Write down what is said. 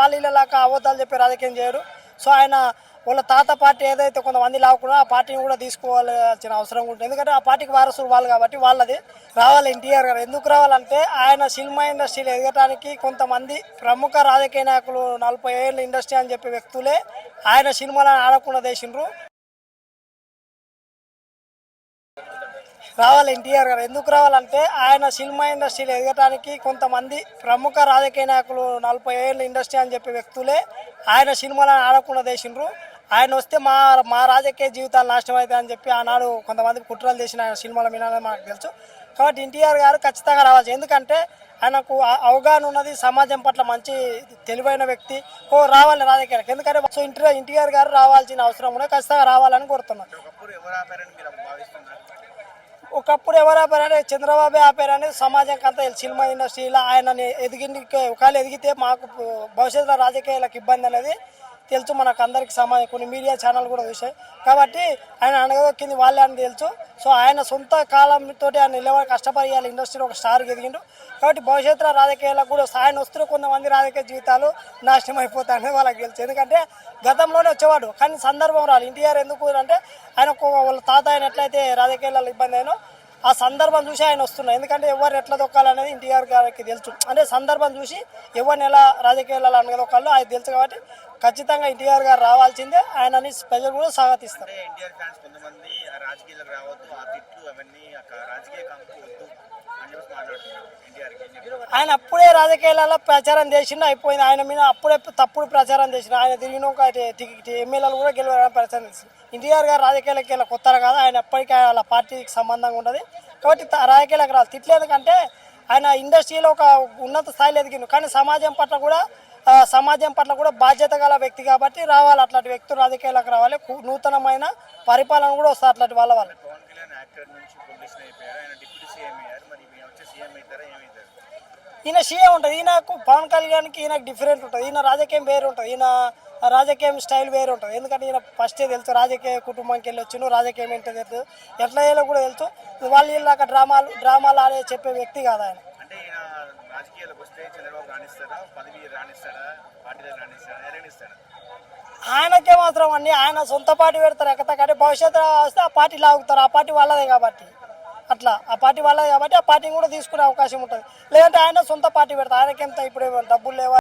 వాళ్ళలాగా అబద్ధాలు చెప్పి రాజకీయం చేయరు. సో ఆయన వాళ్ళ తాత పార్టీ ఏదైతే కొంతమంది లాక్కున్నా ఆ పార్టీని కూడా తీసుకోవాల్సిన అవసరం ఉంటుంది. ఎందుకంటే ఆ పార్టీకి వారసులు వాళ్ళు కాబట్టి వాళ్ళది రావాలి. ఎన్టీఆర్ గారు ఎందుకు రావాలంటే ఆయన సినిమా ఇండస్ట్రీలో ఎదగటానికి కొంతమంది ప్రముఖ రాజకీయ నాయకులు 40 ఏళ్ళ ఇండస్ట్రీ అని చెప్పే వ్యక్తులే ఆయన సినిమాలను ఆడకుండా చేసిండ్రు. రావాలి ఎన్టీఆర్ గారు ఎందుకు రావాలంటే ఆయన సినిమా ఇండస్ట్రీలో ఎదగటానికి కొంతమంది ప్రముఖ రాజకీయ నాయకులు 40 ఏళ్ళ ఇండస్ట్రీ అని చెప్పే వ్యక్తులే ఆయన సినిమాలను ఆడకుండా చేసిండ్రు. ఆయన వస్తే మా రాజకీయ జీవితాలు నాశనం అవుతాయి అని చెప్పి ఆనాడు కొంతమంది కుట్రలు చేసిన ఆయన సినిమాల మీద మనకు తెలుసు. కాబట్టి ఎన్టీఆర్ గారు ఖచ్చితంగా రావాలి. ఎందుకంటే ఆయనకు అవగాహన ఉన్నది, సమాజం పట్ల మంచి తెలివైన వ్యక్తి. రావాలి రాజకీయాలకు. ఎందుకంటే సో ఎన్టీఆర్ గారు రావాల్సిన అవసరం ఉన్నది, ఖచ్చితంగా రావాలని కోరుతున్నాను. ఒకప్పుడు ఎవరు ఆపారంటే చంద్రబాబు ఆపారని సమాజంకి అంతా సినిమా ఇండస్ట్రీలో ఆయన ఒకవేళ ఎదిగితే మాకు భవిష్యత్తులో రాజకీయాలకు ఇబ్బంది అనేది తెలుసు. మనకు అందరికి సమాజం కొన్ని మీడియా ఛానల్ కూడా చూసాయి. కాబట్టి ఆయన అనగదొక్కింది వాళ్ళే అని తెలుసు. సో ఆయన సొంత కాలంతో ఆయన నిలబడి కష్టపడి ఇండస్ట్రీలో ఒక స్టార్ ఎదిగిండు. కాబట్టి భవిష్యత్తులో రాజకీయాలకు కూడా ఆయన వస్తున్న కొంతమంది రాజకీయ జీవితాలు నాశనం అయిపోతాయని వాళ్ళకి తెలుసు. ఎందుకంటే గతంలోనే వచ్చేవాడు కానీ సందర్భం రాలి. ఎన్టీఆర్ ఎందుకు అంటే ఆయన వాళ్ళ తాత ఆయన ఎట్లయితే రాజకీయాలలో ఇబ్బంది అయినో ఆ సందర్భం చూసి ఆయన వస్తున్నాయి. ఎందుకంటే ఎవరు ఎట్లా దొక్కాలనేది ఎన్టీఆర్ గారికి తెలుసు. అంటే సందర్భం చూసి ఎవరిని ఎలా రాజకీయాలలో అనగదొక్కాలో అది తెలుసు. కాబట్టి ఖచ్చితంగా ఎన్టీఆర్ గారు రావాల్సిందే. ఆయనని ప్రజలు కూడా స్వాగతిస్తారు. ఆయన అప్పుడే రాజకీయాలలో ప్రచారం చేసిండు, అయిపోయింది. ఆయన మీద అప్పుడే తప్పుడు ప్రచారం చేసిన ఆయన తిరిగిన ఒక ఎమ్మెల్యేలు కూడా గెలవాలని ప్రచారం చేసింది. ఎన్టీఆర్ గారు రాజకీయాలకు వెళ్ళి కొత్తగా కాదు, ఆయన ఎప్పటికీ వాళ్ళ పార్టీకి సంబంధంగా ఉండదు. కాబట్టి రాజకీయాలకు రాదు తిట్లేదుకంటే ఆయన ఇండస్ట్రీలో ఒక ఉన్నత స్థాయిలో ఎదిగిండు. కానీ సమాజం పట్ల కూడా బాధ్యత గల వ్యక్తి కాబట్టి రావాలి. అట్లాంటి వ్యక్తులు రాజకీయాలకు రావాలి. నూతనమైన పరిపాలన కూడా వస్తుంది అట్లాంటి వాళ్ళ. ఈయన సీఎం ఉంటుంది. ఈయనకు పవన్ కళ్యాణ్కి ఈయనకు డిఫరెంట్ ఉంటుంది. ఈయన రాజకీయం వేరు ఉంటుంది. ఈయన రాజకీయం స్టైల్ వేరు ఉంటుంది. ఎందుకంటే ఈయన ఫస్టే తెలుసు రాజకీయ కుటుంబంకి వెళ్ళి వచ్చిన రాజకీయం ఏంటో తెలుసు, ఎట్లా అయ్యేలో కూడా తెలుసు. వాళ్ళు ఇలాగ డ్రామాలు ఆడే చెప్పే వ్యక్తి కాదు ఆయన. ఆయనకే మాత్రం అన్ని ఆయన సొంత పార్టీ పెడతారు ఎక్కడికంటే భవిష్యత్తులో వస్తే ఆ పార్టీ లాగుతారు. ఆ పార్టీ వాళ్ళదే కాబట్టి అట్లా ఆ పార్టీ వాళ్ళదే కాబట్టి ఆ పార్టీని కూడా తీసుకునే అవకాశం ఉంటుంది. లేదంటే ఆయన సొంత పార్టీ పెడతారు. ఆయనకెంత ఇప్పుడు డబ్బులు లేవా